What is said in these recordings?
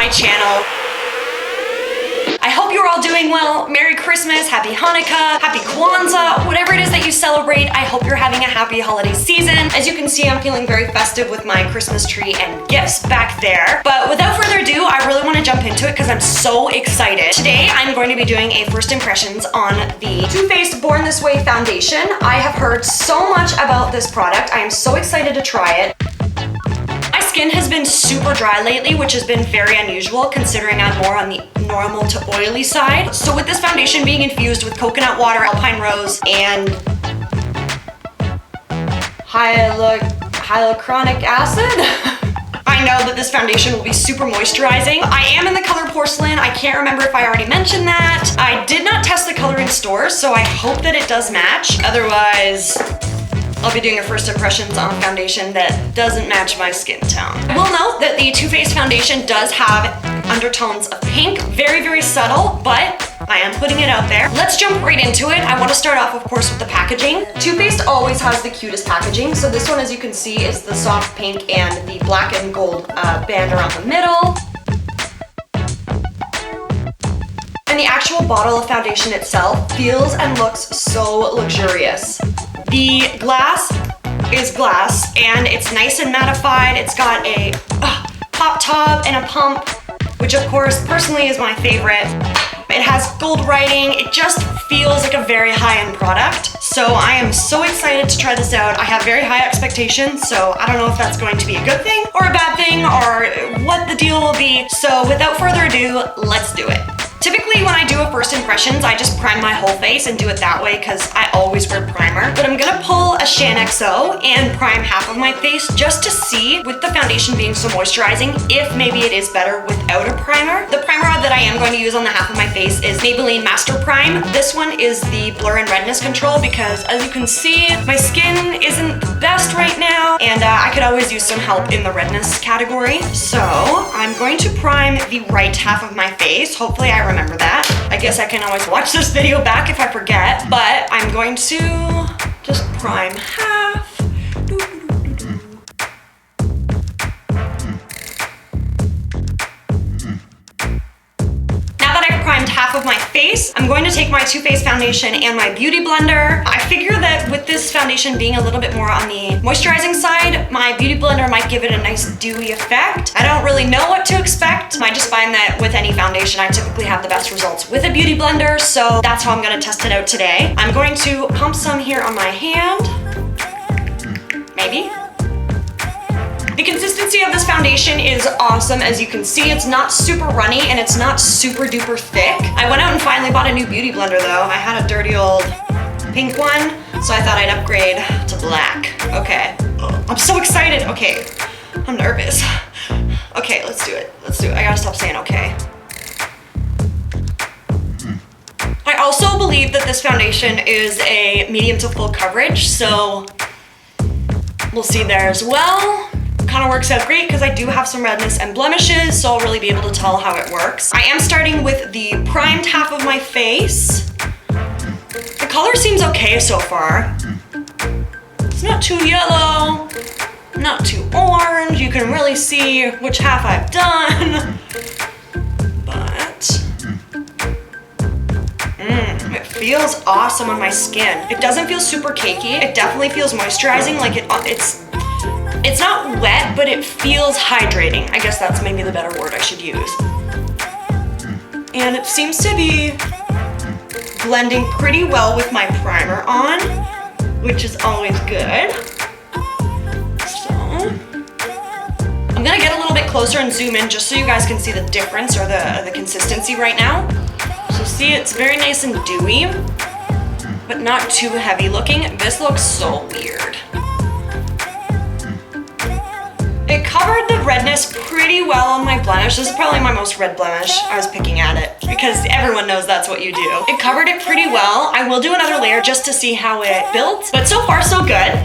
my channel. I hope you're all doing well. Merry Christmas, Happy Hanukkah, Happy Kwanzaa, whatever it is that you celebrate. I hope you're having a happy holiday season. As you can see, I'm feeling very festive with my Christmas tree and gifts back there. But without further ado, I really want to jump into it because I'm so excited. Today, I'm going to be doing a first impressions on the Too Faced Born This Way foundation. I have heard so much about this product. I am so excited to try it. My skin has been super dry lately, which has been very unusual considering I'm more on the normal to oily side. So with this foundation being infused with coconut water, alpine rose, and hyaluronic acid, I know that this foundation will be super moisturizing. I am in the color Porcelain. I can't remember if I already mentioned that. I did not test the color in stores, so I hope that it does match. Otherwise, I'll be doing a first impressions on a foundation that doesn't match my skin tone. I will note that the Too Faced foundation does have undertones of pink, very, very subtle, but I am putting it out there. Let's jump right into it. I want to start off, of course, with the packaging. Too Faced always has the cutest packaging. So this one, as you can see, is the soft pink and the black and gold band around the middle. And the actual bottle of foundation itself feels and looks so luxurious. The glass is glass and it's nice and mattified. It's got a pop top and a pump, which of course personally is my favorite. It has gold writing. It just feels like a very high-end product. So I am so excited to try this out. I have very high expectations, so I don't know if that's going to be a good thing or a bad thing or what the deal will be. So without further ado, let's do it. Typically when I do a first impressions, I just prime my whole face and do it that way because I always wear primer. But I'm gonna pull a Shan XO and prime half of my face just to see, with the foundation being so moisturizing, if maybe it is better without a primer. The primer that I am going to use on the half of my face is Maybelline Master Prime. This one is the blur and redness control because as you can see, my skin isn't the best right now and I could always use some help in the redness category. So I'm going to prime the right half of my face. Hopefully I remember that. I guess I can always watch this video back if I forget, but I'm going to just prime half. Half of my face, I'm going to take my Too Faced foundation and my beauty blender. I figure that with this foundation being a little bit more on the moisturizing side, my beauty blender might give it a nice dewy effect. I don't really know what to expect. I just find that with any foundation, I typically have the best results with a beauty blender, so that's how I'm gonna test it out today. I'm going to pump some here on my hand, maybe. The consistency of this foundation is awesome. As you can see, it's not super runny and it's not super duper thick. I went out and finally bought a new beauty blender though. I had a dirty old pink one, so I thought I'd upgrade to black. Okay, I'm so excited. Okay, I'm nervous. Okay, let's do it. Let's do it. I gotta stop saying okay. I also believe that this foundation is a medium to full coverage, so we'll see there as well. Kind of works out great because I do have some redness and blemishes, so I'll really be able to tell how it works. I am starting with the primed half of my face. The color seems okay so far. It's not too yellow, not too orange. You can really see which half I've done. But it feels awesome on my skin. It doesn't feel super cakey. It definitely feels moisturizing. Like it's not wet, but it feels hydrating. I guess that's maybe the better word I should use. And it seems to be blending pretty well with my primer on, which is always good. So I'm gonna get a little bit closer and zoom in just so you guys can see the difference or the consistency right now. So see, it's very nice and dewy, but not too heavy looking. This looks so weird. It covered the redness pretty well on my blemish. This is probably my most red blemish. I was picking at it because everyone knows that's what you do. It covered it pretty well. I will do another layer just to see how it built, but so far so good.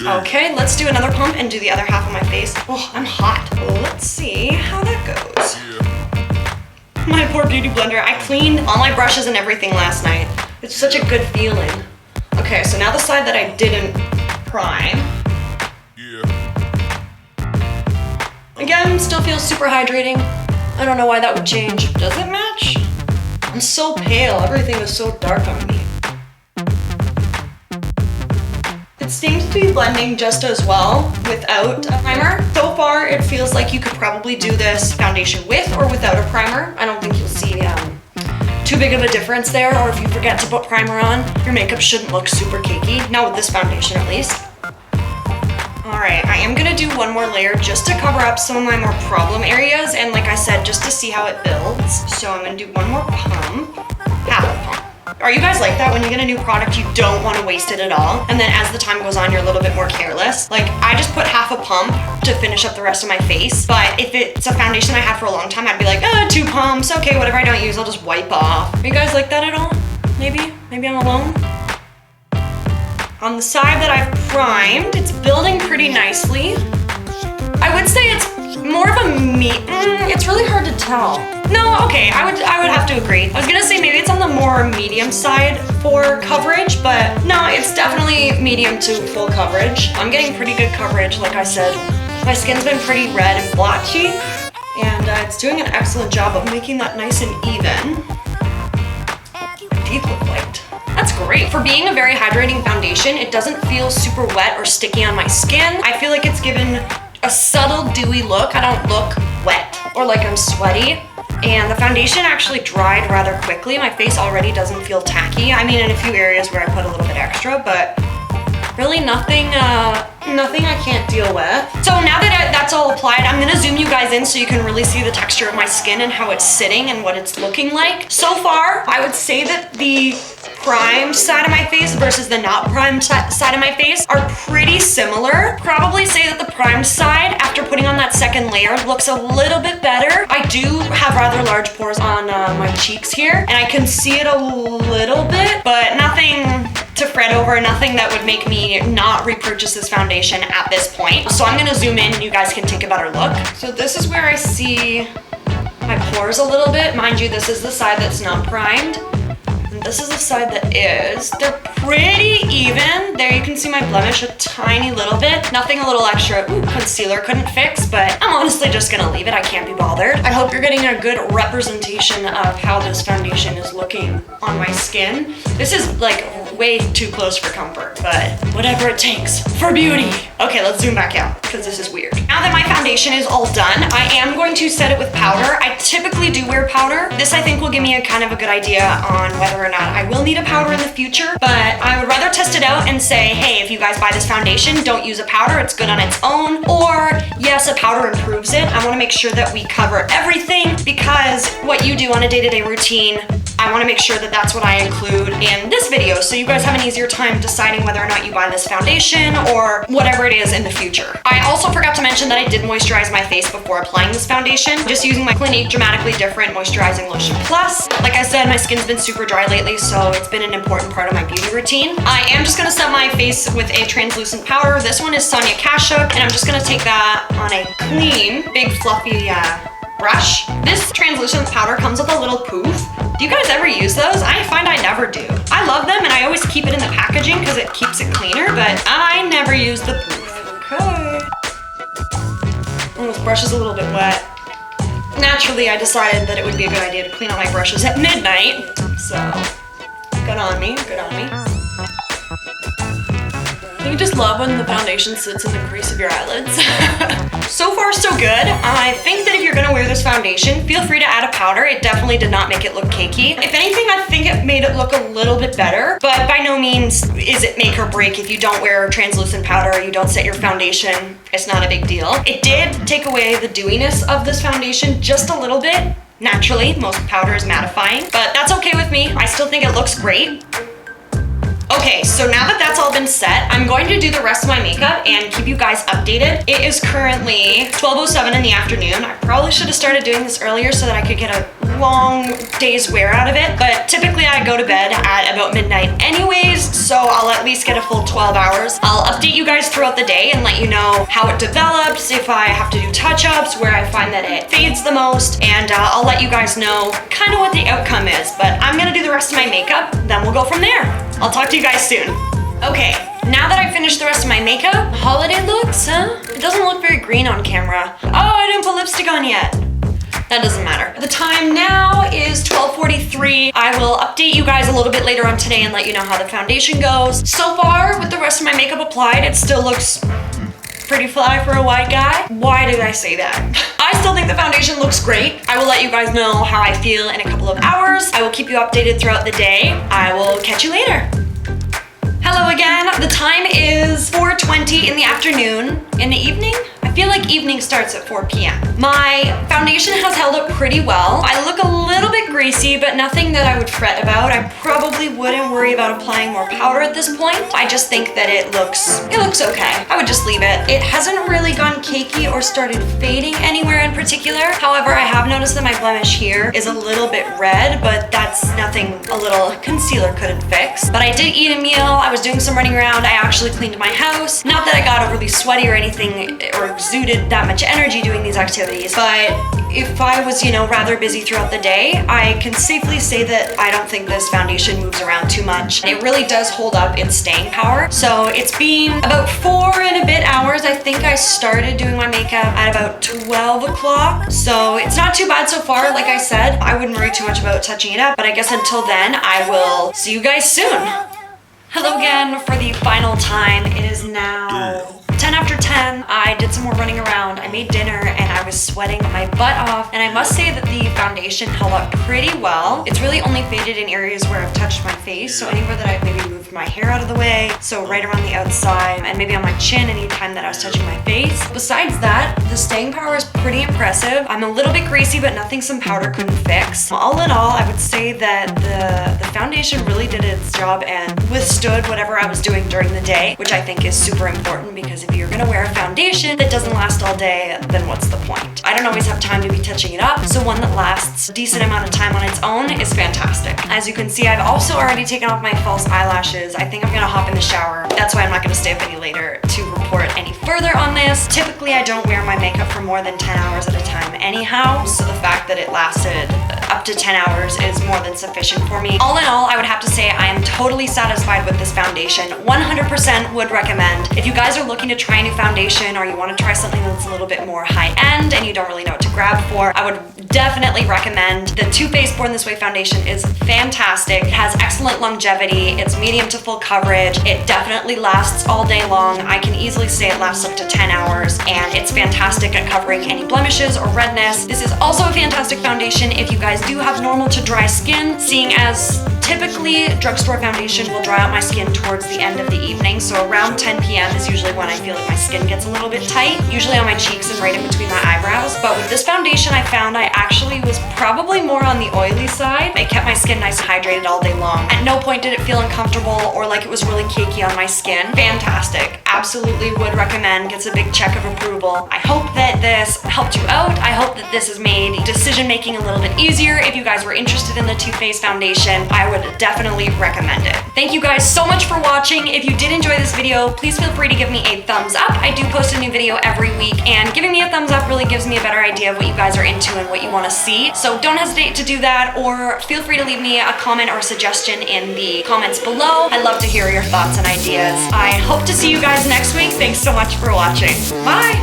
Okay, let's do another pump and do the other half of my face. Oh, I'm hot. Let's see how that goes. My poor beauty blender. I cleaned all my brushes and everything last night. It's such a good feeling. Okay, so now the side that I didn't prime. Again, still feels super hydrating. I don't know why that would change. Does it match? I'm so pale. Everything is so dark on me. It seems to be blending just as well without a primer. So far, it feels like you could probably do this foundation with or without a primer. I don't think you'll see too big of a difference there, or if you forget to put primer on, your makeup shouldn't look super cakey. Not with this foundation, at least. All right, I am gonna do one more layer just to cover up some of my more problem areas, and like I said, just to see how it builds. So I'm gonna do one more pump, half a pump. Are you guys like that when you get a new product, you don't want to waste it at all? And then as the time goes on, you're a little bit more careless. Like, I just put half a pump to finish up the rest of my face. But if it's a foundation I had for a long time, I'd be like, 2 pumps. Okay, whatever I don't use, I'll just wipe off. Are you guys like that at all? Maybe? Maybe I'm alone? On the side that I've primed, it's building pretty nicely. I would say it's more of a it's really hard to tell. No, okay, I would have to agree. I was gonna say maybe it's on the more medium side for coverage, but no, it's definitely medium to full coverage. I'm getting pretty good coverage, like I said. My skin's been pretty red and blotchy, and it's doing an excellent job of making that nice and even. My teeth look white. That's great. For being a very hydrating foundation, it doesn't feel super wet or sticky on my skin. I feel like it's given a subtle dewy look. I don't look wet or like I'm sweaty. And the foundation actually dried rather quickly. My face already doesn't feel tacky. I mean, in a few areas where I put a little bit extra, but really nothing I can't deal with. So now that that's all applied, I'm gonna zoom you guys in so you can really see the texture of my skin and how it's sitting and what it's looking like. So far, I would say that the primed side of my face versus the not primed side of my face are pretty similar. Probably say that the primed side, after putting on that second layer, looks a little bit better. I do have rather large pores on my cheeks here, and I can see it a little bit, but nothing to fret over, nothing that would make me not repurchase this foundation at this point. So I'm gonna zoom in and you guys can take a better look. So this is where I see my pores a little bit. Mind you, this is the side that's not primed. This is the side that is. They're pretty even. There you can see my blemish a tiny little bit. Nothing a little extra concealer couldn't fix, but I'm honestly just gonna leave it. I can't be bothered. I hope you're getting a good representation of how this foundation is looking on my skin. This is like way too close for comfort, but whatever it takes for beauty. Okay, let's zoom back out because this is weird. Now that my foundation is all done, I am going to set it with powder. I typically do wear powder. This I think will give me a kind of a good idea on whether or not I will need a powder in the future, but I would rather test it out and say, hey, if you guys buy this foundation, don't use a powder, it's good on its own, or yes, a powder improves it. I wanna make sure that we cover everything because what you do on a day-to-day routine, I wanna make sure that that's what I include in this video so you guys have an easier time deciding whether or not you buy this foundation or whatever it is in the future. I also forgot to mention that I did moisturize my face before applying this foundation, just using my Clinique Dramatically Different Moisturizing Lotion Plus. Like I said, my skin's been super dry lately, so it's been an important part of my beauty routine. I am just gonna set my face with a translucent powder. This one is Sonia Kashuk, and I'm just gonna take that on a clean, big, fluffy brush. This translucent powder comes with a little poof. Do you guys ever use those? I find I never do. I love them, and I always keep it in the packaging because it keeps it cleaner, but I never use the poof. Okay. Oh, this brush is a little bit wet. Naturally, I decided that it would be a good idea to clean out my brushes at midnight, so good on me, good on me. You just love when the foundation sits in the crease of your eyelids. So far, so good. I think that if you're gonna wear this foundation, feel free to add a powder. It definitely did not make it look cakey. If anything, I think it made it look a little bit better, but by no means is it make or break. If you don't wear translucent powder or you don't set your foundation, it's not a big deal. It did take away the dewiness of this foundation just a little bit. Naturally, most powder is mattifying, but that's okay with me. I still think it looks great. Okay, so now that that's all been set, I'm going to do the rest of my makeup and keep you guys updated. It is currently 12:07 in the afternoon. I probably should have started doing this earlier so that I could get a long day's wear out of it, but typically I go to bed at about midnight anyways, so I'll at least get a full 12 hours. I'll update you guys throughout the day and let you know how it develops, if I have to do touch-ups, where I find that it fades the most, and I'll let you guys know kind of what the outcome is, but I'm gonna do the rest of my makeup, then we'll go from there. I'll talk to you guys soon. Okay, now that I've finished the rest of my makeup, holiday looks, huh? It doesn't look very green on camera. Oh, I didn't put lipstick on yet. That doesn't matter. The time now is 12:43. I will update you guys a little bit later on today and let you know how the foundation goes. So far, with the rest of my makeup applied, it still looks pretty fly for a white guy. Why did I say that? I still think the foundation looks great. I will let you guys know how I feel in a couple of hours. I will keep you updated throughout the day. I will catch you later. Hello again. The time is 4:20 in the afternoon. In the evening? I feel like evening starts at 4 p.m. My foundation has held up pretty well. I look a little bit greasy, but nothing that I would fret about. I probably wouldn't worry about applying more powder at this point. I just think that it looks okay. I would just leave it. It hasn't really gone cakey or started fading anywhere in particular. However, I have noticed that my blemish here is a little bit red, but that's nothing a little concealer couldn't fix. But I did eat a meal. I was doing some running around. I actually cleaned my house. Not that I got overly sweaty or anything or exuded that much energy doing these activities, but if I was, rather busy throughout the day, I can safely say that I don't think this foundation moves around too much. It really does hold up its staying power. So it's been about 4 and a bit hours. I think I started doing my makeup at about 12 o'clock. So it's not too bad so far. Like I said, I wouldn't worry too much about touching it up, but I guess until then, I will see you guys soon. Hello again for the final time. It is now 10 after 10. I did some more running around. I made dinner and I was sweating my butt off. And I must say that the foundation held up pretty well. It's really only faded in areas where I've touched my face. So anywhere that I've maybe moved my hair out of the way. So right around the outside and maybe on my chin anytime that I was touching my face. Besides that, the staying power is pretty impressive. I'm a little bit greasy, but nothing some powder couldn't fix. All in all, I would say that the foundation really did its job and withstood whatever I was doing during the day, which I think is super important because if you're gonna wear a foundation that doesn't last all day, then what's the point? I don't always have time to be touching it up, so one that lasts a decent amount of time on its own is fantastic. As you can see, I've also already taken off my false eyelashes. I think I'm gonna hop in the shower. That's why I'm not gonna stay up any later to report any further on this. Typically, I don't wear my makeup for more than 10 hours at a time anyhow, so the fact that it lasted up to 10 hours is more than sufficient for me. All in all, I would have to say I am totally satisfied with this foundation. 100% would recommend. If you guys are looking to try a new foundation or you want to try something that's a little bit more high-end and you don't really know what to grab for, I would definitely recommend the Too Faced Born This Way foundation. Is fantastic. It has excellent longevity. It's medium to full coverage. It definitely lasts all day long. I can easily say it lasts up to 10 hours and it's fantastic at covering any blemishes or redness. This is also a fantastic foundation if you guys do have normal to dry skin, seeing as typically drugstore foundation will dry out my skin towards the end of the evening. So around 10 p.m. is usually when I feel like my skin gets a little bit tight, usually on my cheeks and right in between my eyebrows. But with this foundation, I found I actually was probably more on the oily side. It kept my skin nice and hydrated all day long. At no point did it feel uncomfortable or like it was really cakey on my skin. Fantastic. Absolutely would recommend. Gets a big check of approval. I hope that this helped you out. I hope that this has made decision making a little bit easier. If you guys were interested in the Too Faced foundation, I would definitely recommend it. Thank you guys so much for watching. If you did enjoy this video, please feel free to give me a thumbs up. I do post a new video every week, and giving me a thumbs up really gives me a better idea of what you guys are into and what you want to see. So don't hesitate to do that, or feel free to leave me a comment or a suggestion in the comments below. I love to hear your thoughts and ideas. I hope to see you guys next week. Thanks so much for watching. Bye!